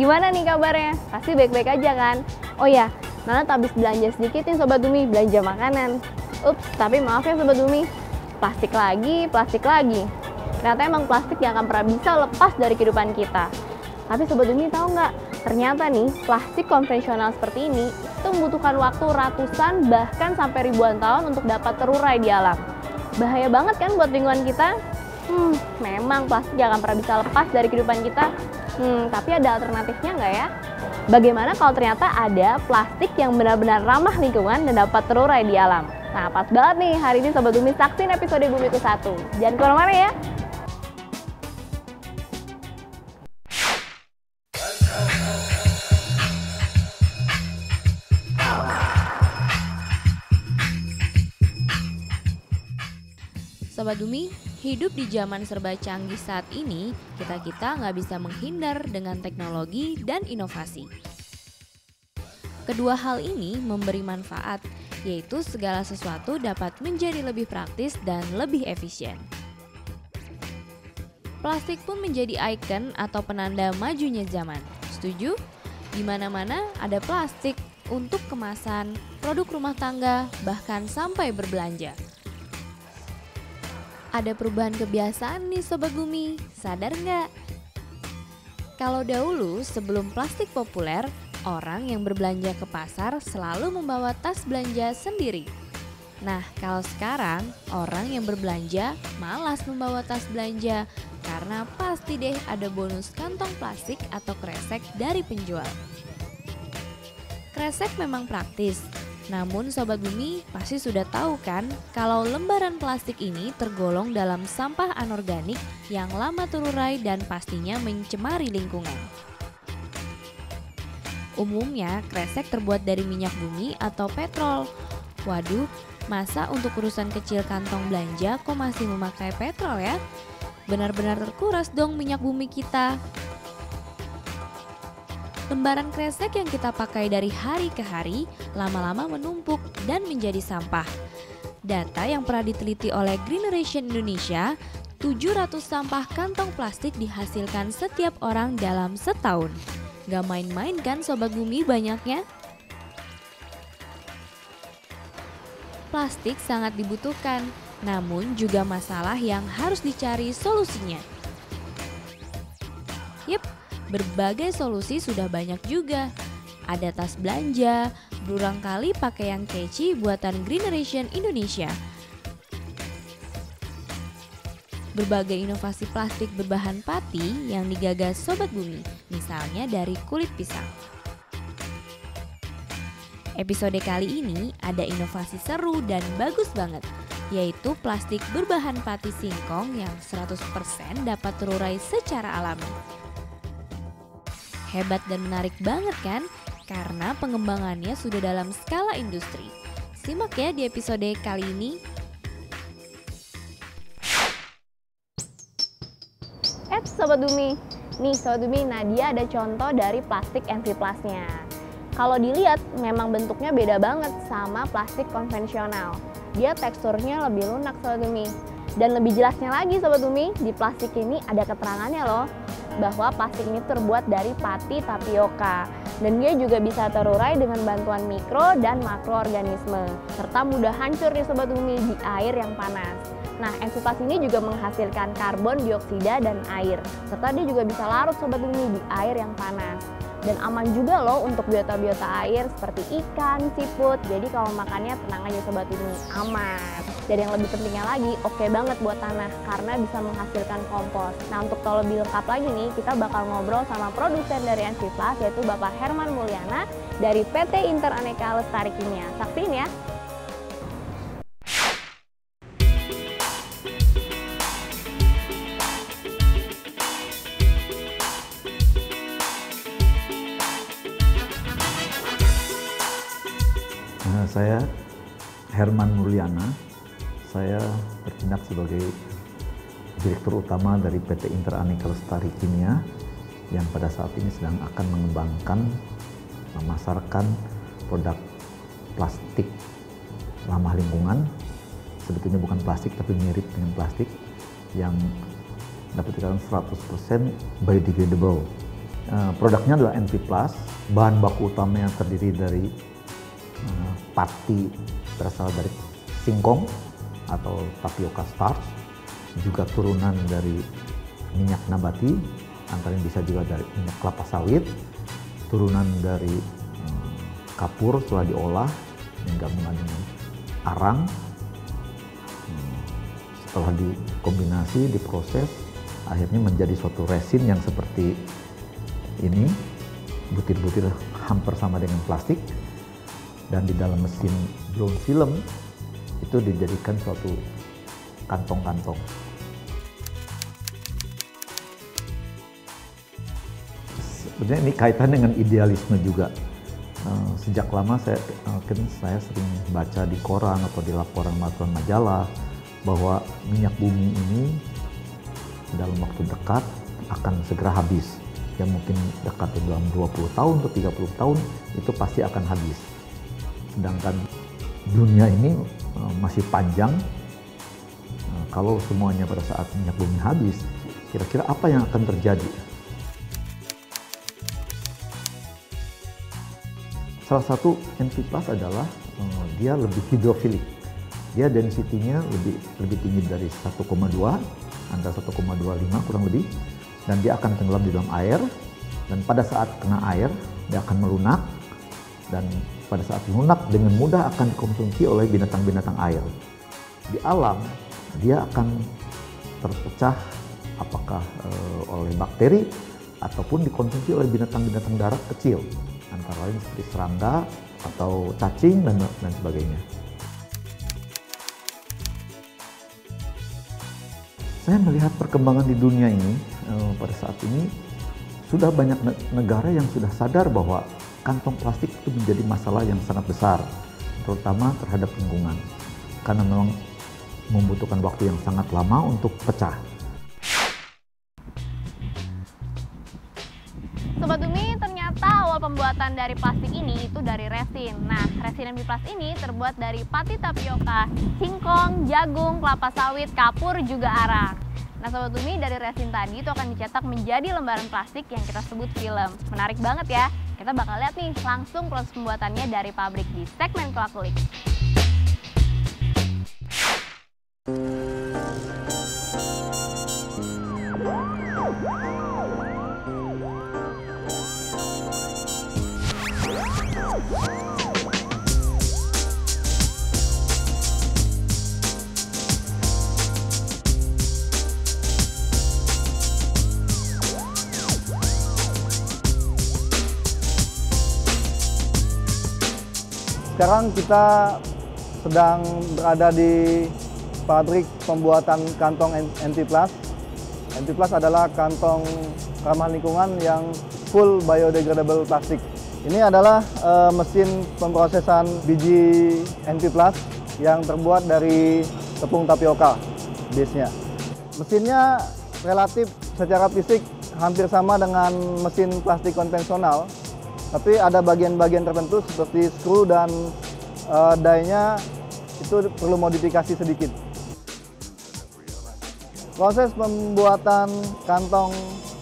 Gimana nih kabarnya? Pasti baik-baik aja kan? Oh ya, Nana habis belanja sedikit nih Sobat Umi, belanja makanan. Ups, tapi maaf ya Sobat Umi, plastik lagi, plastik lagi. Ternyata emang plastik yang akan pernah bisa lepas dari kehidupan kita. Tapi Sobat Umi tahu nggak? Ternyata nih, plastik konvensional seperti ini itu membutuhkan waktu ratusan bahkan sampai ribuan tahun untuk dapat terurai di alam. Bahaya banget kan buat lingkungan kita? Memang plastik gak akan pernah bisa lepas dari kehidupan kita. Tapi ada alternatifnya nggak ya? Bagaimana kalau ternyata ada plastik yang benar-benar ramah lingkungan dan dapat terurai di alam? Nah, pas banget nih hari ini Sobat Bumi saksin episode Bumiku 1. Jangan kemana-mana ya. Sobat Bumi, hidup di zaman serba canggih saat ini, kita nggak bisa menghindar dengan teknologi dan inovasi. Kedua hal ini memberi manfaat, yaitu segala sesuatu dapat menjadi lebih praktis dan lebih efisien. Plastik pun menjadi ikon atau penanda majunya zaman. Setuju? Di mana-mana ada plastik untuk kemasan, produk rumah tangga, bahkan sampai berbelanja. Ada perubahan kebiasaan nih Sobat Bumi, sadar nggak? Kalau dahulu sebelum plastik populer, orang yang berbelanja ke pasar selalu membawa tas belanja sendiri. Nah, kalau sekarang orang yang berbelanja malas membawa tas belanja karena pasti deh ada bonus kantong plastik atau kresek dari penjual. Kresek memang praktis. Namun Sobat Bumi pasti sudah tahu kan kalau lembaran plastik ini tergolong dalam sampah anorganik yang lama terurai dan pastinya mencemari lingkungan. Umumnya kresek terbuat dari minyak bumi atau petrol. Waduh, masa untuk urusan kecil kantong belanja kok masih memakai petrol ya? Benar-benar terkuras dong minyak bumi kita. Lembaran kresek yang kita pakai dari hari ke hari lama-lama menumpuk dan menjadi sampah. Data yang pernah diteliti oleh Greeneration Indonesia, 700 sampah kantong plastik dihasilkan setiap orang dalam setahun. Gak main-main kan Sobat Bumi banyaknya? Plastik sangat dibutuhkan, namun juga masalah yang harus dicari solusinya. Berbagai solusi sudah banyak juga. Ada tas belanja, berulang kali pakaian keci buatan Greeneration Indonesia. Berbagai inovasi plastik berbahan pati yang digagas Sobat Bumi, misalnya dari kulit pisang. Episode kali ini ada inovasi seru dan bagus banget, yaitu plastik berbahan pati singkong yang 100% dapat terurai secara alami. Hebat dan menarik banget kan? Karena pengembangannya sudah dalam skala industri. Simak ya di episode kali ini. Sobat Bumi, nih Sobat Bumi, Nadia ada contoh dari plastik Enviplasnya. Kalau dilihat memang bentuknya beda banget sama plastik konvensional. Dia teksturnya lebih lunak Sobat Bumi. Dan lebih jelasnya lagi Sobat Bumi, di plastik ini ada keterangannya loh, bahwa plastik ini terbuat dari pati tapioka dan dia juga bisa terurai dengan bantuan mikro dan makroorganisme serta mudah hancur nih Sobat Bumi di air yang panas. Nah, Enviplas ini juga menghasilkan karbon dioksida dan air serta dia juga bisa larut Sobat Bumi di air yang panas. Dan aman juga loh untuk biota-biota air seperti ikan, siput. Jadi kalau makannya tenang aja Sobat Bumi, aman. Dan yang lebih pentingnya lagi, oke banget buat tanah karena bisa menghasilkan kompos. Nah, untuk tahu lebih lengkap lagi nih, kita bakal ngobrol sama produsen dari Enviplas yaitu Bapak Herman Mulyana dari PT Interaneka Lestari Kimia. Saksiin ya. Saya Herman Mulyana, saya bertindak sebagai Direktur Utama dari PT Interaneka Lestari Kimia yang pada saat ini sedang akan mengembangkan, memasarkan produk plastik ramah lingkungan. Sebetulnya bukan plastik tapi mirip dengan plastik yang dapat dikatakan 100% biodegradable. Produknya adalah NP+, bahan baku utamanya terdiri dari pati berasal dari singkong atau tapioka starch, juga turunan dari minyak nabati, antara yang bisa juga dari minyak kelapa sawit, turunan dari kapur setelah diolah yang gabungan dengan arang. Setelah dikombinasi, diproses, akhirnya menjadi suatu resin yang seperti ini, butir-butir hampir sama dengan plastik, dan di dalam mesin blown film itu dijadikan suatu kantong-kantong. Sebenarnya ini kaitan dengan idealisme juga. Sejak lama saya sering baca di koran atau di laporan majalah bahwa minyak bumi ini dalam waktu dekat akan segera habis. Yang mungkin dekat dalam 20 tahun atau 30 tahun itu pasti akan habis. Sedangkan dunia ini masih panjang. Kalau semuanya pada saat minyak bumi habis, kira-kira apa yang akan terjadi? Salah satu NP+ adalah dia lebih hidrofilik. Dia density-nya lebih tinggi dari 1,2, antara 1,25 kurang lebih, dan dia akan tenggelam di dalam air, dan pada saat kena air dia akan melunak, dan pada saat melunak dengan mudah akan dikonsumsi oleh binatang-binatang air. Di alam dia akan terpecah apakah oleh bakteri ataupun dikonsumsi oleh binatang-binatang darat kecil, antara lain seperti serangga atau cacing dan sebagainya. Saya melihat perkembangan di dunia ini pada saat ini sudah banyak negara yang sudah sadar bahwa kantong plastik itu menjadi masalah yang sangat besar, terutama terhadap lingkungan, karena memang membutuhkan waktu yang sangat lama untuk pecah. Sobat Bumi, ternyata awal pembuatan dari plastik ini itu dari resin. Nah, resin NP+ ini terbuat dari pati tapioka, singkong, jagung, kelapa sawit, kapur, juga arang. Nah, Sobat Bumi, dari resin tadi itu akan dicetak menjadi lembaran plastik yang kita sebut film. Menarik banget ya. Kita bakal lihat nih langsung proses pembuatannya dari pabrik di segmen Kelak Kulik. Sekarang kita sedang berada di pabrik pembuatan kantong NP+. NP+ adalah kantong ramah lingkungan yang full biodegradable plastik. Ini adalah mesin pemrosesan biji NP+ yang terbuat dari tepung tapioka base-nya. Mesinnya relatif secara fisik hampir sama dengan mesin plastik konvensional, tapi ada bagian-bagian tertentu seperti skru dan die-nya itu perlu modifikasi sedikit. Proses pembuatan kantong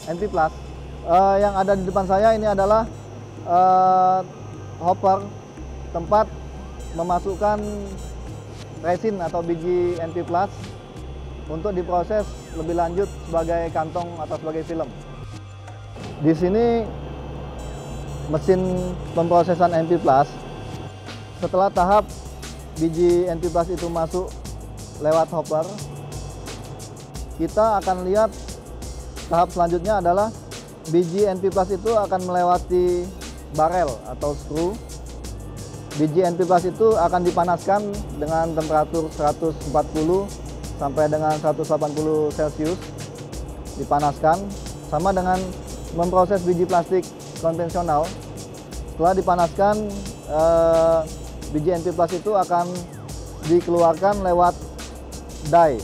NP+ yang ada di depan saya ini adalah hopper, tempat memasukkan resin atau biji NP+ untuk diproses lebih lanjut sebagai kantong atau sebagai film. Di sini mesin pemrosesan NP+, setelah tahap biji NP+ itu masuk lewat hopper, kita akan lihat tahap selanjutnya adalah biji NP+ itu akan melewati barel atau skru. Biji NP+ itu akan dipanaskan dengan temperatur 140 sampai dengan 180 Celcius. Dipanaskan sama dengan memproses biji plastik konvensional. Setelah dipanaskan, biji NP+ itu akan dikeluarkan lewat die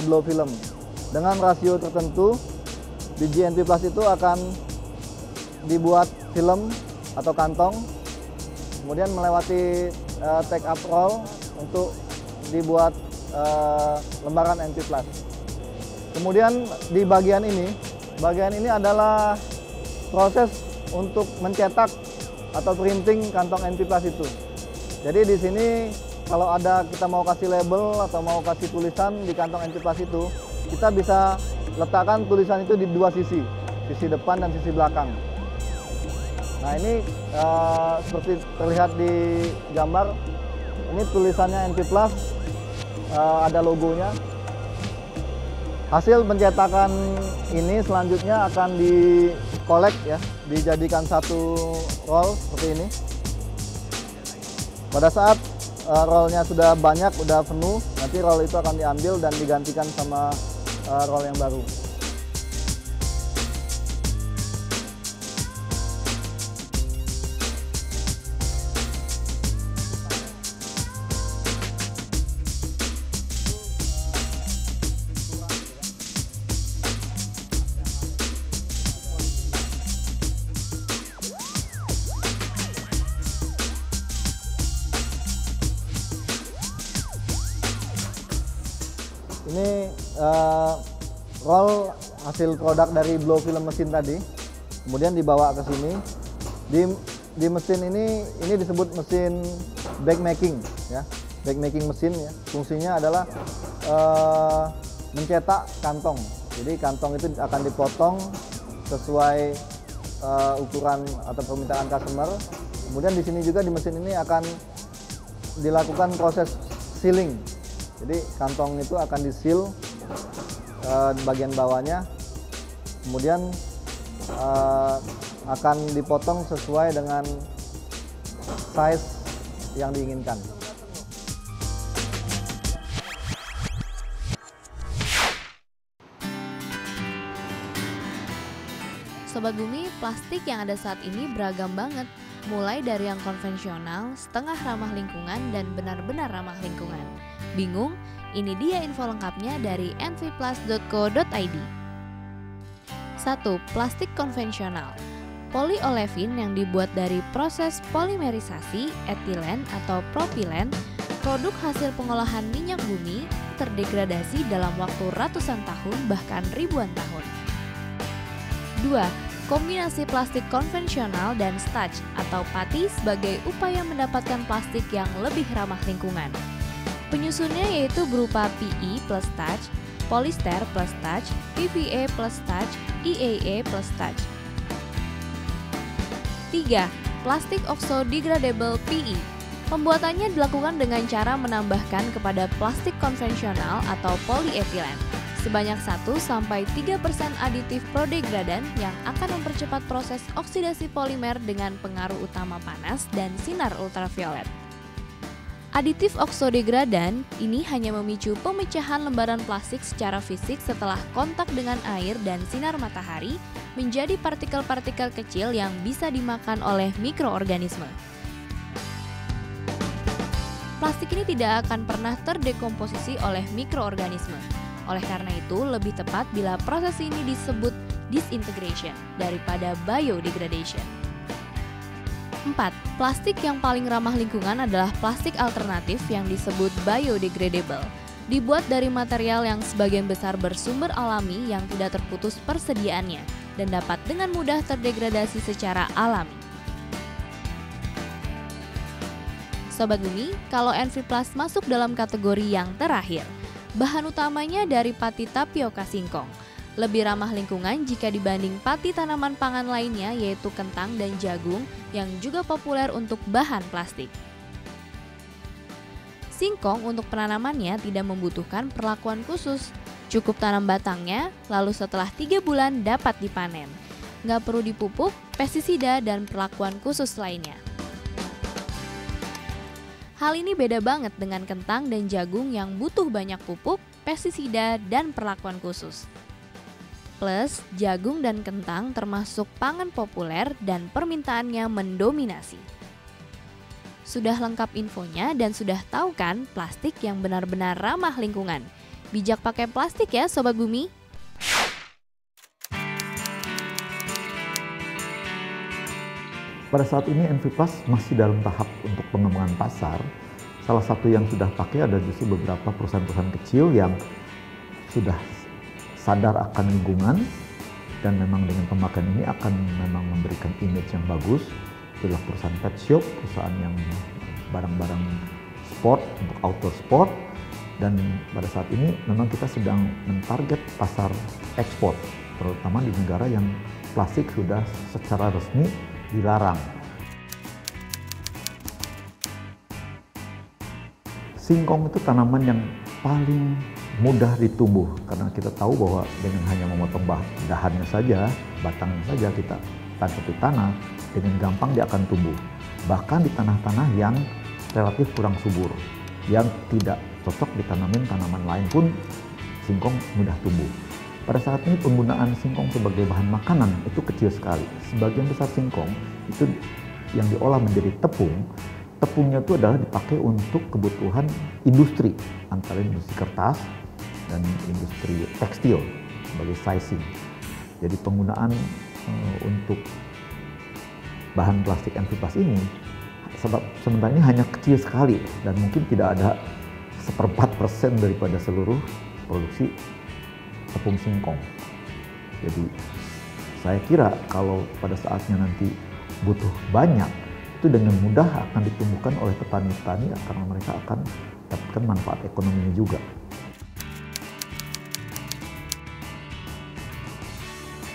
blow film. Dengan rasio tertentu, biji NP+ itu akan dibuat film atau kantong, kemudian melewati take up roll untuk dibuat lembaran NP+. Kemudian di bagian ini bagian ini adalah proses untuk mencetak atau printing kantong NP Plus itu. Jadi di sini kalau ada kita mau kasih label atau mau kasih tulisan di kantong NP Plus itu, kita bisa letakkan tulisan itu di dua sisi depan dan sisi belakang. Nah ini seperti terlihat di gambar, ini tulisannya NP Plus, ada logonya. Hasil pencetakan ini selanjutnya akan di-collect ya, dijadikan satu roll seperti ini. Pada saat rollnya sudah banyak, sudah penuh, nanti roll itu akan diambil dan digantikan sama roll yang baru. Ini roll hasil produk dari blow film mesin tadi, kemudian dibawa ke sini. Di mesin ini disebut mesin backmaking ya, backmaking mesin ya. Fungsinya adalah mencetak kantong. Jadi kantong itu akan dipotong sesuai ukuran atau permintaan customer. Kemudian di sini juga di mesin ini akan dilakukan proses sealing. Jadi kantong itu akan di-seal bagian bawahnya, kemudian akan dipotong sesuai dengan size yang diinginkan. Sobat Bumi, plastik yang ada saat ini beragam banget. Mulai dari yang konvensional, setengah ramah lingkungan, dan benar-benar ramah lingkungan. Bingung? Ini dia info lengkapnya dari nvplus.co.id. 1. Plastik konvensional. Polyolefin yang dibuat dari proses polimerisasi etilen atau propilen, produk hasil pengolahan minyak bumi, terdegradasi dalam waktu ratusan tahun bahkan ribuan tahun. 2. Kombinasi plastik konvensional dan starch atau pati sebagai upaya mendapatkan plastik yang lebih ramah lingkungan. Penyusunnya yaitu berupa PE plus starch, polyester plus starch, PVA plus starch, EAA plus starch. 3. Plastik oxo-degradable PE. Pembuatannya dilakukan dengan cara menambahkan kepada plastik konvensional atau polyethylene sebanyak 1-3% aditif prodegradan yang akan mempercepat proses oksidasi polimer dengan pengaruh utama panas dan sinar ultraviolet. Aditif oksodegradan ini hanya memicu pemecahan lembaran plastik secara fisik setelah kontak dengan air dan sinar matahari menjadi partikel-partikel kecil yang bisa dimakan oleh mikroorganisme. Plastik ini tidak akan pernah terdekomposisi oleh mikroorganisme. Oleh karena itu, lebih tepat bila proses ini disebut disintegration daripada biodegradation. 4. Plastik yang paling ramah lingkungan adalah plastik alternatif yang disebut biodegradable. Dibuat dari material yang sebagian besar bersumber alami yang tidak terputus persediaannya dan dapat dengan mudah terdegradasi secara alami. Sobat Bumi, kalau NV Plus masuk dalam kategori yang terakhir, bahan utamanya dari pati tapioka singkong. Lebih ramah lingkungan jika dibanding pati tanaman pangan lainnya yaitu kentang dan jagung yang juga populer untuk bahan plastik. Singkong untuk penanamannya tidak membutuhkan perlakuan khusus. Cukup tanam batangnya, lalu setelah 3 bulan dapat dipanen. Nggak perlu dipupuk, pestisida, dan perlakuan khusus lainnya. Hal ini beda banget dengan kentang dan jagung yang butuh banyak pupuk, pestisida, dan perlakuan khusus. Plus, jagung dan kentang termasuk pangan populer dan permintaannya mendominasi. Sudah lengkap infonya dan sudah tahu kan plastik yang benar-benar ramah lingkungan. Bijak pakai plastik ya Sobat Bumi. Pada saat ini NV Plus masih dalam tahap untuk pengembangan pasar. Salah satu yang sudah pakai ada justru beberapa perusahaan-perusahaan kecil yang sudah sadar akan lingkungan, dan memang dengan pemakaian ini akan memang memberikan image yang bagus. Itulah perusahaan pet shop, perusahaan yang barang-barang sport untuk outdoor sport, dan pada saat ini memang kita sedang mentarget pasar ekspor, terutama di negara yang plastik sudah secara resmi dilarang. Singkong itu tanaman yang paling mudah ditumbuh karena kita tahu bahwa dengan hanya memotong dahannya saja, batangnya saja kita tancap di tanah, dengan gampang dia akan tumbuh. Bahkan di tanah-tanah yang relatif kurang subur, yang tidak cocok ditanamin tanaman lain pun singkong mudah tumbuh. Pada saat ini penggunaan singkong sebagai bahan makanan itu kecil sekali. Sebagian besar singkong itu yang diolah menjadi tepung. Tepungnya itu adalah dipakai untuk kebutuhan industri, antara industri kertas dan industri tekstil sebagai sizing. Jadi penggunaan untuk bahan plastik NV+ ini sebenarnya hanya kecil sekali dan mungkin tidak ada 1/4% daripada seluruh produksi tepung singkong. Jadi saya kira kalau pada saatnya nanti butuh banyak, itu dengan mudah akan ditumbuhkan oleh petani-petani karena mereka akan dapatkan manfaat ekonominya juga.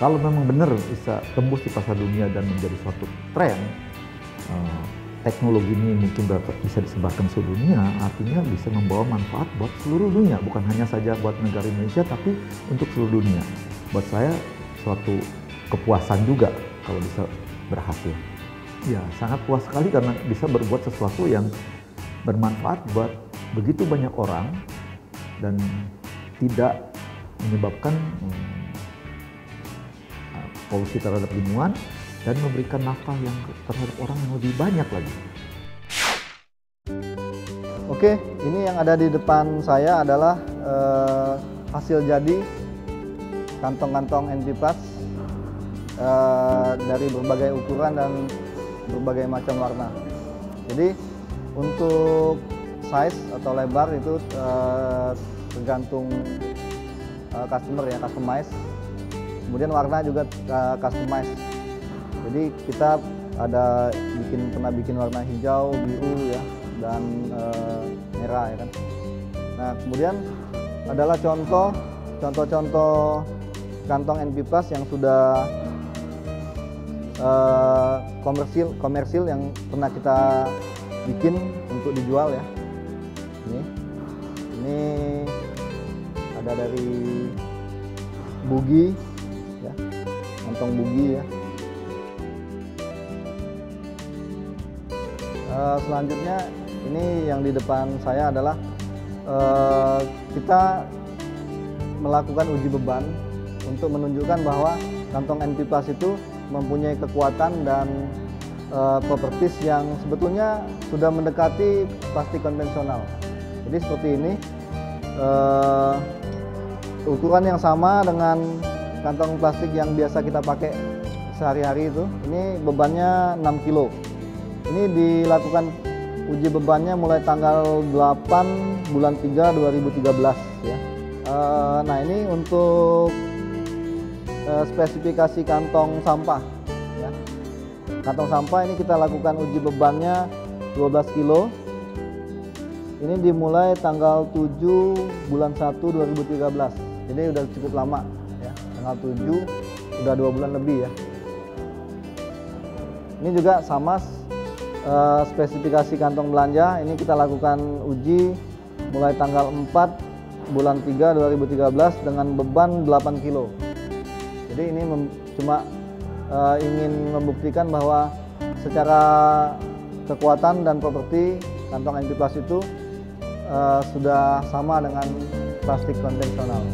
Kalau memang benar bisa tembus di pasar dunia dan menjadi suatu tren, teknologi ini mungkin bisa disebarkan seluruh dunia, artinya bisa membawa manfaat buat seluruh dunia, bukan hanya saja buat negara Indonesia, tapi untuk seluruh dunia. Buat saya suatu kepuasan juga kalau bisa berhasil. Ya, sangat puas sekali karena bisa berbuat sesuatu yang bermanfaat buat begitu banyak orang dan tidak menyebabkan polusi terhadap lingkungan dan memberikan nafkah yang terhadap orang yang lebih banyak lagi. Oke, ini yang ada di depan saya adalah hasil jadi kantong-kantong NV+ dari berbagai ukuran dan berbagai macam warna. Jadi untuk size atau lebar itu tergantung customer ya, customize. Kemudian warna juga customize. Jadi kita pernah bikin warna hijau, biru ya, dan merah ya kan. Nah kemudian adalah contoh-contoh kantong NV+ yang sudah komersil yang pernah kita bikin untuk dijual ya. Ini ada dari Bugi ya, kantong Bugi ya. Selanjutnya ini yang di depan saya adalah kita melakukan uji beban untuk menunjukkan bahwa kantong NV+ itu mempunyai kekuatan dan properties yang sebetulnya sudah mendekati plastik konvensional. Jadi seperti ini, ukuran yang sama dengan kantong plastik yang biasa kita pakai sehari-hari itu. Ini bebannya 6 kilo. Ini dilakukan uji bebannya mulai tanggal 8 bulan 3 2013 ya. Nah ini untuk spesifikasi kantong sampah ya. Kantong sampah ini kita lakukan uji bebannya 12 kilo. Ini dimulai tanggal 7 bulan 1 2013. Jadi udah cukup lama ya. Tanggal 7 udah 2 bulan lebih ya. Ini juga sama spesifikasi kantong belanja. Ini kita lakukan uji mulai tanggal 4 bulan 3 2013 dengan beban 8 kilo. Jadi ini cuma ingin membuktikan bahwa secara kekuatan dan properti kantong NV+ itu sudah sama dengan plastik konvensional.